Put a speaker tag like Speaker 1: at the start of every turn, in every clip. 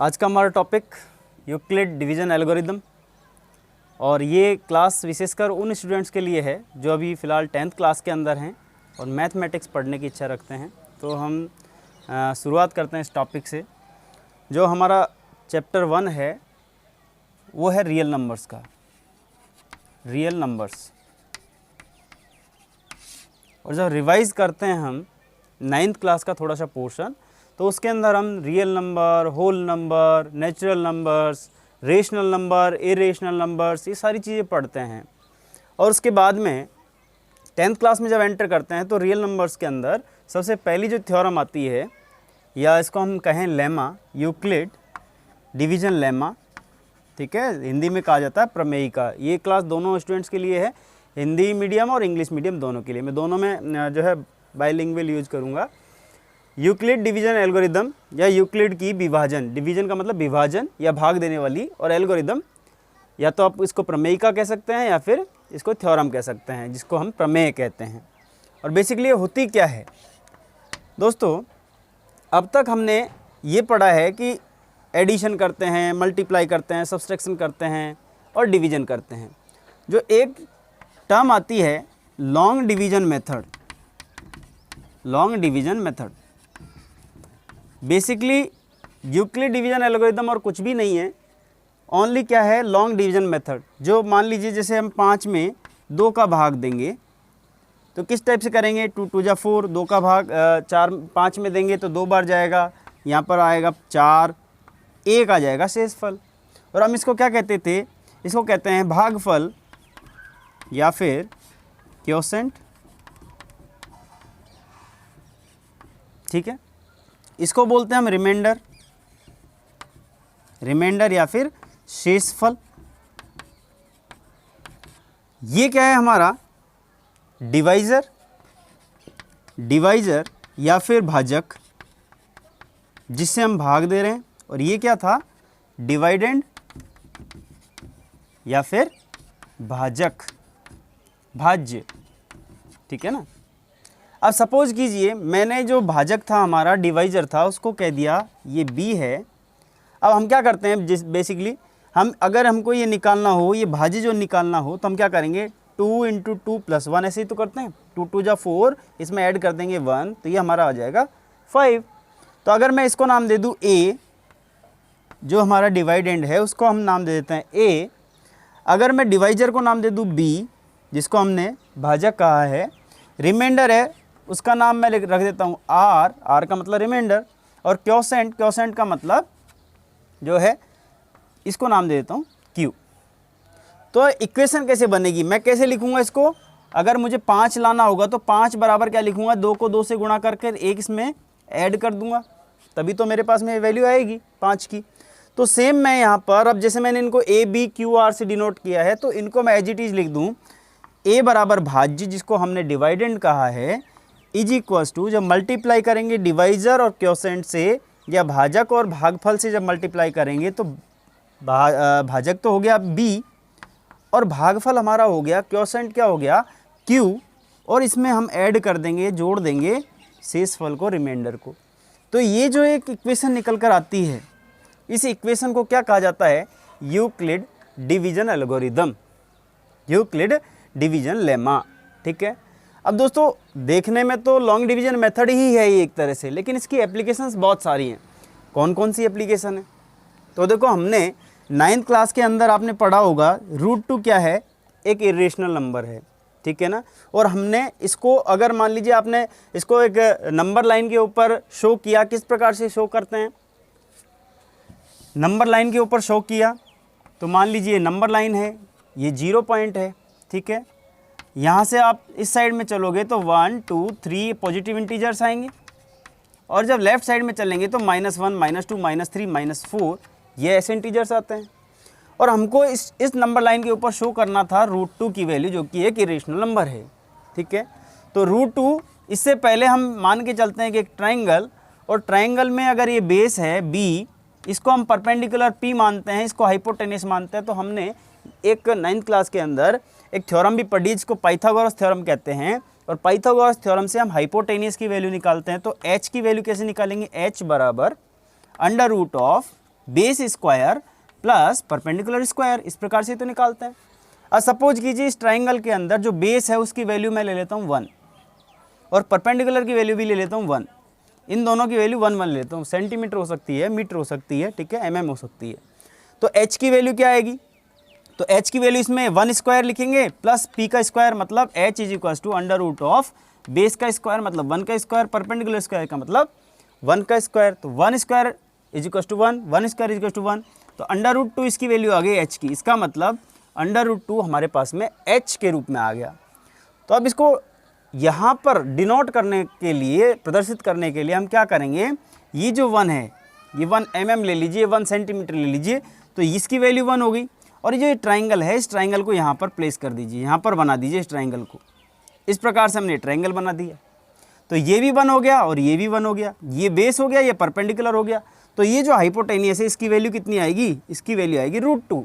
Speaker 1: आज का हमारा टॉपिक यूक्लिड डिवीज़न एल्गोरिदम, और ये क्लास विशेषकर उन स्टूडेंट्स के लिए है जो अभी फ़िलहाल 10th क्लास के अंदर हैं और मैथमेटिक्स पढ़ने की इच्छा रखते हैं। तो हम शुरुआत करते हैं इस टॉपिक से। जो हमारा चैप्टर 1 है वो है रियल नंबर्स का, रियल नंबर्स। और जब रिवाइज़ करते हैं हम 9th क्लास का थोड़ा सा पोर्शन, तो उसके अंदर हम real number, whole number, natural numbers, rational number, irrational numbers, ये सारी चीज़ें पढ़ते हैं। और उसके बाद में 10th क्लास में जब एंटर करते हैं तो रियल नंबर्स के अंदर सबसे पहली जो थ्योरम आती है, या इसको हम कहें लेमा, यूक्लिड डिवीज़न लेमा, ठीक है, हिंदी में कहा जाता है प्रमेयिका। ये क्लास दोनों स्टूडेंट्स के लिए है, हिंदी मीडियम और इंग्लिश मीडियम दोनों के लिए। मैं दोनों में जो है बाइलिंगुअल यूज़ करूँगा। यूक्लिड डिवीज़न एल्गोरिदम या यूक्लिड की विभाजन, डिवीज़न का मतलब विभाजन या भाग देने वाली, और एल्गोरिदम या तो आप इसको प्रमेयिका कह सकते हैं या फिर इसको थ्योरम कह सकते हैं, जिसको हम प्रमेय कहते हैं। और बेसिकली ये होती क्या है दोस्तों, अब तक हमने ये पढ़ा है कि एडिशन करते हैं, मल्टीप्लाई करते हैं, सब्सट्रैक्शन करते हैं और डिवीज़न करते हैं। जो एक टर्म आती है long division method, long division method, basically Euclid division algorithm और कुछ भी नहीं है, ओनली क्या है, लॉन्ग डिवीज़न मेथड। जो मान लीजिए जैसे हम 5 में 2 का भाग देंगे तो किस टाइप से करेंगे, 2 2 जा 4, 2 का भाग 4 5 में देंगे तो 2 बार जाएगा, यहाँ पर आएगा 4, 1 आ जाएगा शेषफल। और हम इसको क्या कहते थे, इसको कहते हैं भागफल या फिर क्वोशेंट, ठीक है। इसको बोलते हैं हम रिमाइंडर, रिमाइंडर या फिर शेषफल। ये क्या है हमारा डिवाइज़र, डिवाइज़र या फिर भाजक, जिससे हम भाग दे रहे हैं। और ये क्या था, डिवाइडेंड या फिर भाजक, भाज्य, ठीक है ना। अब सपोज कीजिए मैंने जो भाजक था हमारा, डिवाइज़र था, उसको कह दिया ये b है। अब हम क्या करते हैं, जिस बेसिकली हम अगर हमको ये निकालना हो, ये भाज्य जो निकालना हो, तो हम क्या करेंगे, 2 × 2 + 1 ऐसे ही तो करते हैं। 2 2 जा 4, इसमें ऐड कर देंगे 1, तो ये हमारा आ जाएगा 5। तो अगर मैं इसको नाम दे दूँ a, जो हमारा डिवाइडेंड है उसको हम नाम दे देते हैं a। अगर मैं डिवाइज़र को नाम दे दूँ b, जिसको हमने भाजक कहा है, रिमाइंडर है उसका नाम मैं रख देता हूँ r, r का मतलब रिमाइंडर, और क्वोशेंट, क्वोशेंट का मतलब जो है, इसको नाम दे देता हूँ q। तो इक्वेशन कैसे बनेगी, मैं कैसे लिखूँगा इसको, अगर मुझे 5 लाना होगा तो 5 बराबर क्या लिखूँगा, 2 को 2 से गुणा करके 1 इसमें ऐड कर दूंगा, तभी तो मेरे पास में वैल्यू आएगी 5 की। तो सेम मैं यहाँ पर, अब जैसे मैंने इनको a b q r से डिनोट किया है, तो इनको मैं एज इट इज लिख दूँ, a बराबर भाज्य, जिसको हमने डिवाइडेंड कहा है, इज इक्वल्स टू, जब मल्टीप्लाई करेंगे डिवाइज़र और क्वोशेंट से, या भाजक और भागफल से जब मल्टीप्लाई करेंगे तो भाजक तो हो गया b, और भागफल हमारा हो गया, क्वोशेंट क्या हो गया, q, और इसमें हम ऐड कर देंगे, जोड़ देंगे शेषफल को, रिमाइंडर को। तो ये जो एक इक्वेशन निकल कर आती है, इस इक्वेशन को क्या कहा जाता है, Euclid division algorithm, Euclid division lemma, ठीक है। अब दोस्तों देखने में तो लॉन्ग डिवीज़न मेथड ही है ये एक तरह से, लेकिन इसकी एप्लीकेशंस बहुत सारी हैं। कौन कौन सी एप्लीकेशन है, तो देखो हमने 9th क्लास के अंदर आपने पढ़ा होगा √2 क्या है, एक इरेशनल नंबर है, ठीक है ना। और हमने इसको, अगर मान लीजिए आपने इसको एक नंबर लाइन के ऊपर शो किया, किस प्रकार से शो करते हैं, नंबर लाइन के ऊपर शो किया, तो मान लीजिए नंबर लाइन है, ये 0 पॉइंट है, ठीक है। यहाँ से आप इस साइड में चलोगे तो 1 2 3 पॉजिटिव इंटीजर्स आएंगे, और जब लेफ्ट साइड में चलेंगे तो -1 -2 -3 -4 ये ऐसे इंटीजर्स आते हैं। और हमको इस नंबर लाइन के ऊपर शो करना था √2 की वैल्यू, जो कि एक इरेशनल नंबर है, ठीक है। तो √2, इससे पहले हम मान के चलते हैं कि एक ट्राइंगल, और ट्राइंगल में अगर ये बेस है b, इसको हम परपेंडिकुलर p मानते हैं, इसको हाइपोटेनस मानते हैं। तो हमने एक 9th क्लास के अंदर एक थ्योरम भी पढ़ी जिसको पाइथागोरस थ्योरम कहते हैं, और पाइथागोरस थ्योरम से हम हाइपोटेनस की वैल्यू निकालते हैं। तो h की वैल्यू कैसे निकालेंगे, h बराबर √2 base square plus perpendicular square, इस प्रकार से तो निकालते हैं। अब सपोज कीजिए इस ट्राइंगल के अंदर जो बेस है उसकी वैल्यू मैं ले लेता हूँ 1 और परपेंडिकुलर की वैल्यू भी ले लेता हूँ 1, इन दोनों की वैल्यू 1 1 लेता हूँ। सेंटीमीटर हो सकती है, मीटर हो सकती है, ठीक है, mm हो सकती है। तो h की वैल्यू क्या आएगी, तो h की वैल्यू इसमें 1 स्क्वायर लिखेंगे प्लस p का स्क्वायर, मतलब h is equal to under root of base का स्क्वायर मतलब 1 का स्क्वायर, परपेंडिकुलर स्क्वायर का मतलब 1 का स्क्वायर, तो 1 square is equal to 1, 1 square is equal to 1, तो अंडर रूट 2 इसकी वैल्यू आ गई h की, इसका मतलब अंडर रूट 2 हमारे पास में h के रूप में आ गया। तो अब इसको यहाँ पर डिनोट करने के लिए, प्रदर्शित करने के लिए हम क्या करेंगे, ये जो 1 है ये 1 mm ले लीजिए, 1 सेंटीमीटर ले लीजिए, तो इसकी वैल्यू 1 हो गई। और ये जो ट्राइंगल है, इस ट्राइंगल को यहाँ पर प्लेस कर दीजिए, यहाँ पर बना दीजिए इस ट्राइंगल को। इस प्रकार से हमने ट्राइंगल बना दिया, तो ये भी 1 हो गया और ये भी 1 हो गया, ये बेस हो गया, ये परपेंडिकुलर हो गया। तो ये जो हाइपोटेनियस है इसकी वैल्यू कितनी आएगी, इसकी वैल्यू आएगी √2।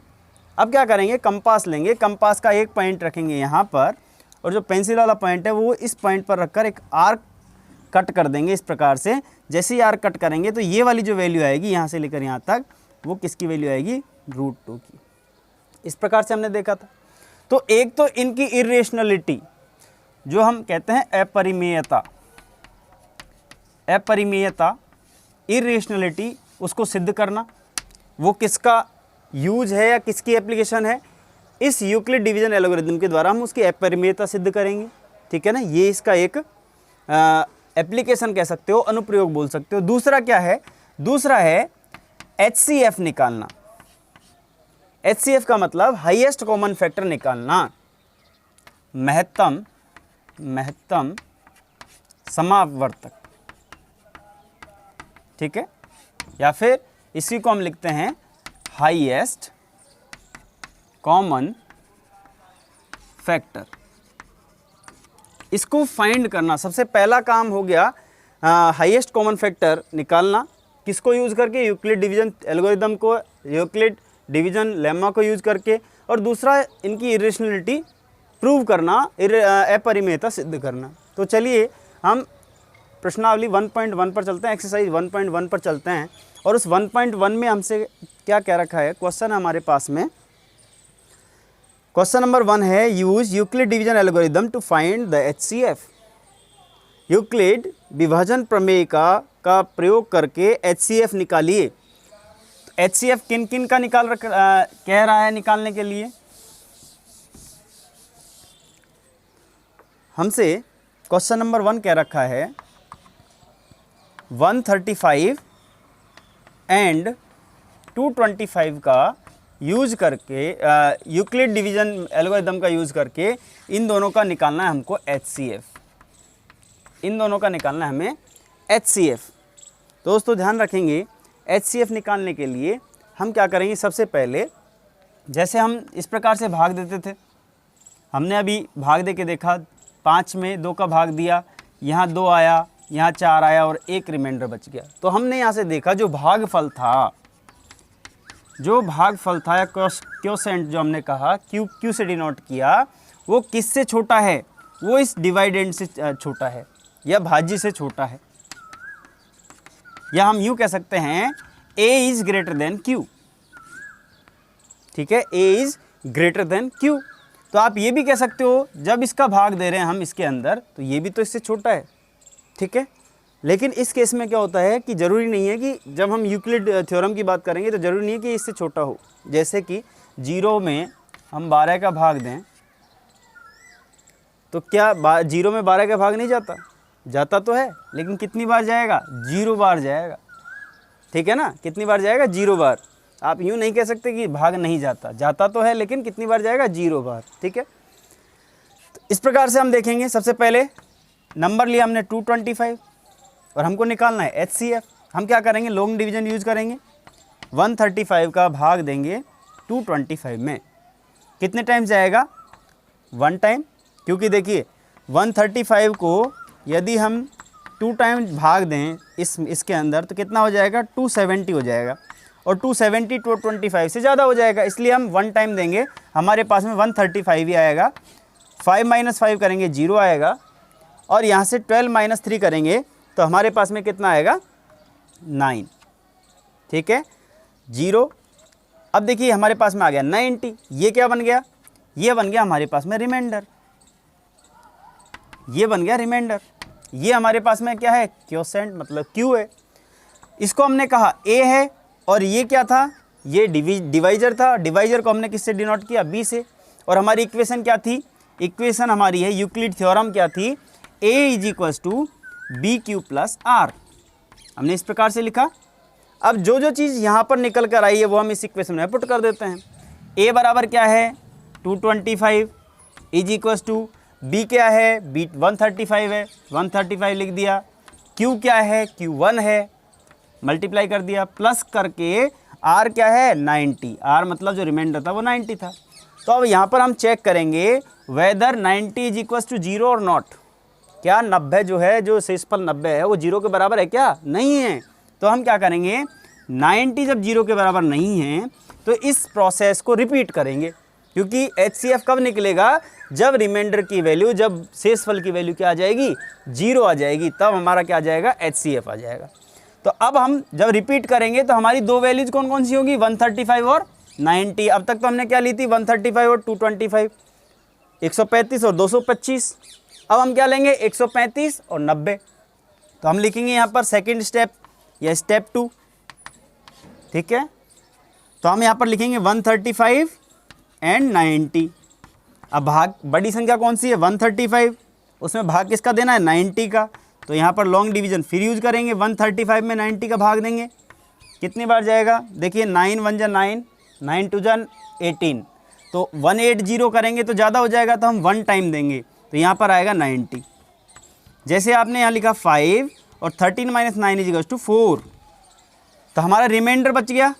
Speaker 1: अब क्या करेंगे, कंपास लेंगे, कंपास का एक पॉइंट रखेंगे यहाँ पर, और जो पेंसिल वाला पॉइंट है वो इस पॉइंट पर रखकर एक आर्क कट कर देंगे इस प्रकार से। जैसे ही आर्क कट करेंगे तो ये वाली जो वैल्यू आएगी यहाँ से लेकर यहाँ तक, वो किसकी वैल्यू आएगी, √2 की। इस प्रकार से हमने देखा था। तो एक तो इनकी इरेशनलिटी, जो हम कहते हैं अपरिमेयता, अपरिमेयता, इरेशनलिटी, उसको सिद्ध करना, वो किसका यूज है या किसकी एप्लीकेशन है, इस यूक्लिड डिवीजन एल्गोरिथम के द्वारा हम उसकी अपरिमेयता सिद्ध करेंगे, ठीक है ना। ये इसका एक एप्लीकेशन कह सकते हो, अनुप्रयोग बोल सकते हो। दूसरा क्या है, दूसरा है HCF निकालना। HCF का मतलब हाईएस्ट कॉमन फैक्टर निकालना, महत्तम समावर्तक, ठीक है, या फिर इसी को हम लिखते हैं हाईएस्ट कॉमन फैक्टर। इसको फाइंड करना, सबसे पहला काम हो गया हाईएस्ट कॉमन फैक्टर निकालना, किसको यूज़ करके, यूक्लिड डिवीजन एल्गोरिथम को, यूक्लिड डिवीजन लेमा को यूज़ करके, और दूसरा इनकी इरेशनलिटी प्रूव करना, अपरिमेयता सिद्ध करना। तो चलिए हम प्रश्नावली 1.1 पर चलते हैं, एक्सरसाइज 1.1 पर चलते हैं। और उस 1.1 में हमसे क्या कह रखा है, क्वेश्चन है हमारे पास में, क्वेश्चन नंबर 1 है, use Euclid division algorithm to find the HCF। Euclid विभाजन प्रमेय का प्रयोग करके HCF निकालिए। HCF किन किन का कह रहा है निकालने के लिए, हमसे क्वेश्चन नंबर 1 कह रखा है 135 एंड 225 का यूज करके, यूक्लिड डिवीजन एल्गोरिथम का यूज करके इन दोनों का निकालना है हमको HCF, इन दोनों का निकालना है हमें HCF। दोस्तों ध्यान रखेंगे, HCF निकालने के लिए हम क्या करेंगे, सबसे पहले जैसे हम इस प्रकार से भाग देते थे, हमने अभी भाग दे के देखा, 5 में 2 का भाग दिया, यहाँ 2 आया, यहाँ 4 आया और 1 रिमाइंडर बच गया। तो हमने यहाँ से देखा जो भागफल था, या क्वोशेंट जो हमने कहा, क्यू से डिनोट किया, वो किससे छोटा है, वो इस डिवाइडेंड से छोटा है या भाज्य से छोटा है, या हम यूँ कह सकते हैं A is greater than Q, ठीक है, A is greater than Q। तो आप ये भी कह सकते हो जब इसका भाग दे रहे हैं हम इसके अंदर, तो ये भी तो इससे छोटा है, ठीक है। लेकिन इस केस में क्या होता है कि ज़रूरी नहीं है कि जब हम यूक्लिड थ्योरम की बात करेंगे तो ज़रूरी नहीं है कि इससे छोटा हो। जैसे कि 0 में हम 12 का भाग दें, तो क्या 0 में 12 का भाग नहीं जाता, जाता तो है, लेकिन कितनी बार जाएगा, 0 बार जाएगा, ठीक है ना, कितनी बार जाएगा, 0 बार। आप यूँ नहीं कह सकते कि भाग नहीं जाता, जाता तो है, लेकिन कितनी बार जाएगा, 0 बार, ठीक है। तो इस प्रकार से हम देखेंगे, सबसे पहले नंबर लिया हमने 225 और हमको निकालना है HCF। हम क्या करेंगे, लॉन्ग डिवीजन यूज करेंगे, 135 का भाग देंगे 225 में, कितने टाइम जाएगा, 1 टाइम, क्योंकि देखिए 135 को यदि हम 2 टाइम भाग दें इसके अंदर, तो कितना हो जाएगा, 270 हो जाएगा, और 270 225 से ज़्यादा हो जाएगा, इसलिए हम 1 टाइम देंगे, हमारे पास में 135 ही आएगा। 5 - 5 करेंगे 0 आएगा, और यहाँ से 12 - 3 करेंगे तो हमारे पास में कितना आएगा, 9, ठीक है। 0। अब देखिए हमारे पास में आ गया 90, ये क्या बन गया, ये बन गया हमारे पास में रिमाइंडर, ये बन गया रिमाइंडर। ये हमारे पास में क्या है, क्वोशेंट मतलब Q है। इसको हमने कहा A है, और ये क्या था, ये डिवाइजर था। डिवाइजर को हमने किससे डिनोट किया, B से। और हमारी इक्वेशन क्या थी, इक्वेशन हमारी है यूक्लिड थ्योरम क्या थी, A is equals to BQ plus R। हमने इस प्रकार से लिखा। अब जो जो चीज़ यहाँ पर निकल कर आई है वो हम इस इक्वेशन में पुट कर देते हैं। A बराबर क्या है 225 इज इक्वल्स टू, B क्या है, B 135 है, 135 लिख दिया। Q क्या है, Q1 है, मल्टीप्लाई कर दिया, प्लस करके R क्या है 90, R मतलब जो रिमाइंडर था वो 90 था। तो अब यहाँ पर हम चेक करेंगे वेदर 90 इज इक्वल्स टू 0 और नॉट। क्या 90 जो है, जो शेषफल 90 है वो 0 के बराबर है क्या, नहीं है। तो हम क्या करेंगे, 90 जब 0 के बराबर नहीं है तो इस प्रोसेस को रिपीट करेंगे, क्योंकि HCF कब निकलेगा, जब रिमाइंडर की वैल्यू, जब शेषफल की वैल्यू क्या आ जाएगी, 0 आ जाएगी, तब हमारा क्या आ जाएगा, HCF आ जाएगा। तो अब हम जब रिपीट करेंगे तो हमारी दो वैल्यूज कौन कौन सी होगी, 135 और 90। अब तक तो हमने क्या ली थी, 135 और 225, 135 और 225। अब हम क्या लेंगे, 135 और 90। तो हम लिखेंगे यहाँ पर सेकंड स्टेप या स्टेप 2, ठीक है। तो हम यहाँ पर लिखेंगे 135 एंड 90। अब भाग बड़ी संख्या कौन सी है, 135, उसमें भाग किसका देना है, 90 का। तो यहाँ पर लॉन्ग डिवीजन फिर यूज करेंगे, 135 में 90 का भाग देंगे, कितनी बार जाएगा, देखिए 9 1 जा 9, 9 2 जा 18, तो 180 करेंगे तो ज़्यादा हो जाएगा, तो हम 1 टाइम देंगे, तो यहाँ पर आएगा 90। जैसे आपने यहाँ लिखा 5 और 13 - 9 इज इक्वल्स टू 4, तो हमारा रिमाइंडर बच गया,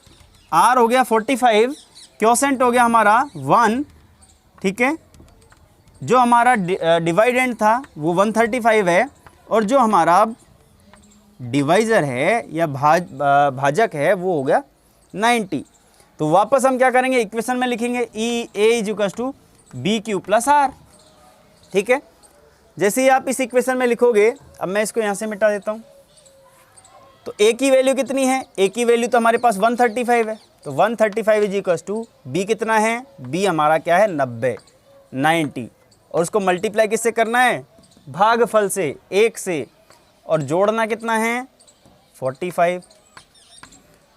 Speaker 1: R हो गया 45, क्वोशेंट हो गया हमारा 1, ठीक है। जो हमारा डिवाइडेंड था वो 135 है, और जो हमारा डिवाइज़र है या भाजक है वो हो गया 90। तो वापस हम क्या करेंगे, इक्वेशन में लिखेंगे A is equals to BQ plus R, ठीक है। जैसे ही आप इस इक्वेशन में लिखोगे, अब मैं इसको यहाँ से मिटा देता हूँ, तो A की वैल्यू कितनी है, A की वैल्यू तो हमारे पास 135 है, तो 135 इज इक्वल्स टू B कितना है, B हमारा क्या है 90, और उसको मल्टीप्लाई किससे करना है, भागफल से 1 से, और जोड़ना कितना है 45।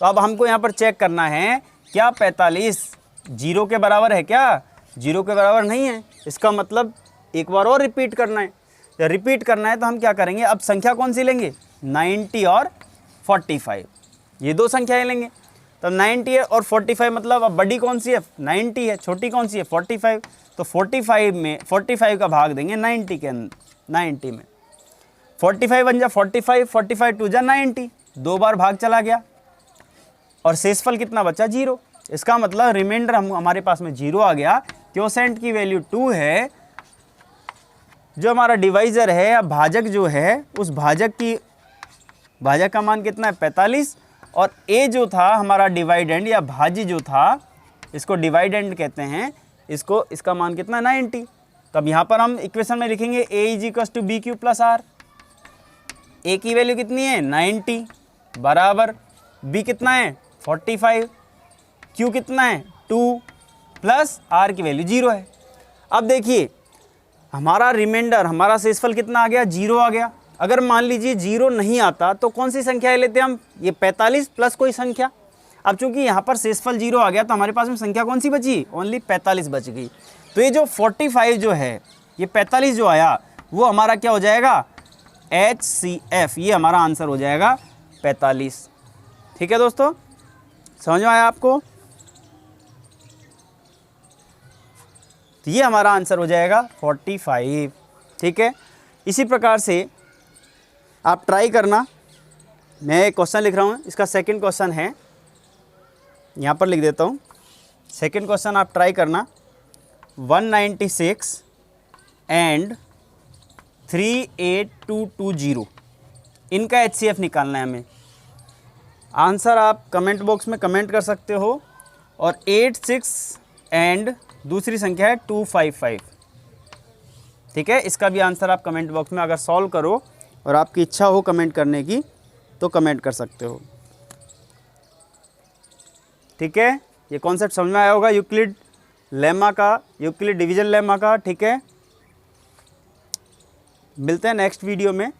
Speaker 1: तो अब हमको यहाँ पर चेक करना है क्या 45 0 के बराबर है क्या, 0 के बराबर नहीं है, इसका मतलब एक बार और रिपीट करना है। जब रिपीट करना है तो हम क्या करेंगे, अब संख्या कौन सी लेंगे, 90 और 45, ये दो संख्याएं लेंगे। तब 90 है और 45, मतलब अब बड़ी कौन सी है 90 है, छोटी कौन सी है 45, तो 45 में 45 का भाग देंगे 90 के अंदर, 90 में 45 बन जा 45, 45 2 जा 90, दो बार भाग चला गया, और शेषफल कितना बचा 0। इसका मतलब रिमाइंडर हमारे पास में 0 आ गया, क्वोशेंट की वैल्यू 2 है, जो हमारा डिवाइजर है या भाजक जो है, उस भाजक का मान कितना है 45, और A जो था हमारा डिवाइडेंड या भाज्य जो था, इसको डिवाइडेंड कहते हैं, इसका मान कितना 90। तब यहाँ पर हम इक्वेशन में लिखेंगे A is equals to BQ plus R। A की वैल्यू कितनी है 90 बराबर B कितना है 45, Q कितना है 2 प्लस R की वैल्यू 0 है। अब देखिए हमारा रिमाइंडर, हमारा शेषफल कितना आ गया 0 आ गया। अगर मान लीजिए 0 नहीं आता तो कौन सी संख्या लेते हम, ये 45 प्लस कोई संख्या। अब चूंकि यहाँ पर शेषफल 0 आ गया तो हमारे पास में संख्या कौन सी बची, ओनली 45 बच गई। तो ये जो 45 जो है, ये 45 जो आया वो हमारा क्या हो जाएगा HCF, ये हमारा आंसर हो जाएगा 45। ठीक है दोस्तों, समझ में आया आपको, तो ये हमारा आंसर हो जाएगा 45। ठीक है, इसी प्रकार से आप ट्राई करना। मैं एक क्वेश्चन लिख रहा हूँ, इसका सेकंड क्वेश्चन है, यहाँ पर लिख देता हूँ। सेकंड क्वेश्चन आप ट्राई करना, 196 एंड 38220, इनका HCF निकालना है हमें। आंसर आप कमेंट बॉक्स में कमेंट कर सकते हो, और 86 एंड दूसरी संख्या है 255। ठीक है, इसका भी आंसर आप कमेंट बॉक्स में अगर सॉल्व करो और आपकी इच्छा हो कमेंट करने की तो कमेंट कर सकते हो। ठीक है, ये कॉन्सेप्ट समझ में आया होगा यूक्लिड लेमा का, यूक्लिड डिवीजन लेमा का। ठीक है, मिलते हैं नेक्स्ट वीडियो में।